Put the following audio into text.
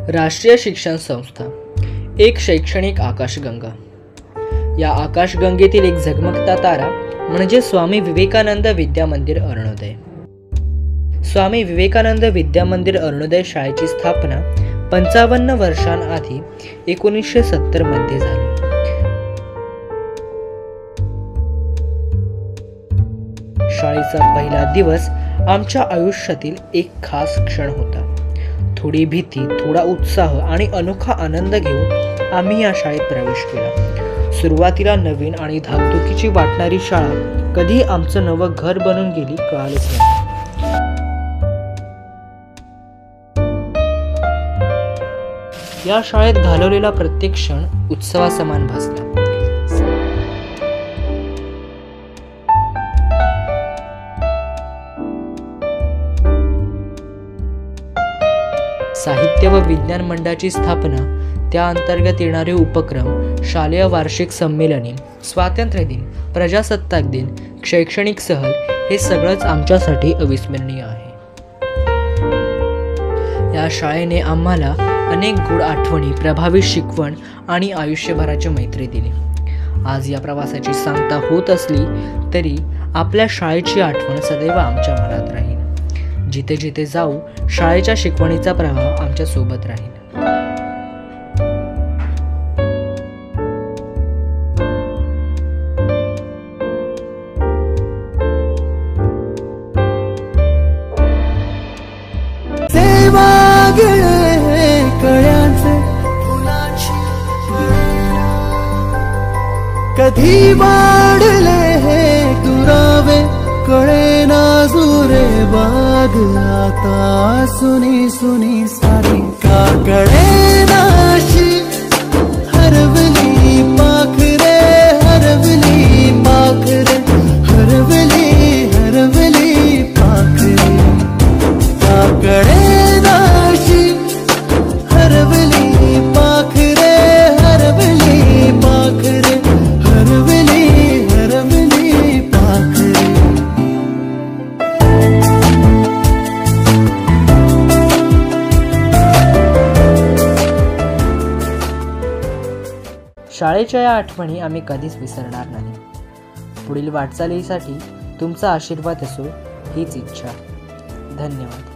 राष्ट्रीय शिक्षण संस्था, एक शैक्षणिक आकाशगंगा। या आकाशगंगेतील एक झगमगता तारा म्हणजे स्वामी विवेकानंद विद्या मंदिर अरुणोदय। स्वामी विवेकानंद विद्या मंदिर अरुणोदय शाळेची स्थापना 55 वर्षांआधी 1970 मध्ये झाली। शाळेचा पहिला दिवस आमच्या आयुष्यातील एक खास क्षण होता। थोडी भीती, थोडा उत्साह आणि अनोखा आनंद घेऊन आम्ही या शाळेत प्रवेश केला। सुरुवातीला नवीन आणि धाकधुकीची वाटणारी शाळा कधी आमचं नवं घर बनून गेली कळालंच नाही। या शाळेत घालवलेला प्रत्येक क्षण उत्सवासमान भासला। साहित्य व विज्ञान मंडळाची स्थापना, त्या अंतर्गत येणारे उपक्रम, शालेय वार्षिक संमेलने, स्वातंत्र्य दिन, प्रजासत्ताक दिन, शैक्षणिक सहल हे सगळंच आमच्यासाठी अविस्मरणीय आहे। या शाळेने आम्हाला अनेक गोड आठवणी, प्रभावी शिकवण आणि आयुष्यभराची मैत्री दिली। आज या प्रवासाची सांगता होत असली तरी आपल्या शाळेची आठवण सदैव आमच्या मनात राहील। जिथे जिथे जाऊ शाळेच्या शिकवणीचा प्रभाव आमच्या सोबत राहील। कधी वाढले हे दुरावे कळे नाजुरे बाग, आता सुनी सुनी सारी का कळे नाशी हरवली पाखरे, हरवली पाखरे, हरवली हरवली पाखरे, का कळे नाशी हरवली पाखरे, हरवली पाखरे, हरवली हरवली पाखरे। शाळेच्या या आठवणी आम्ही कधीच विसरणार नाही। पुढील वाटचालीसाठी तुमचा आशीर्वाद असो हीच इच्छा। धन्यवाद।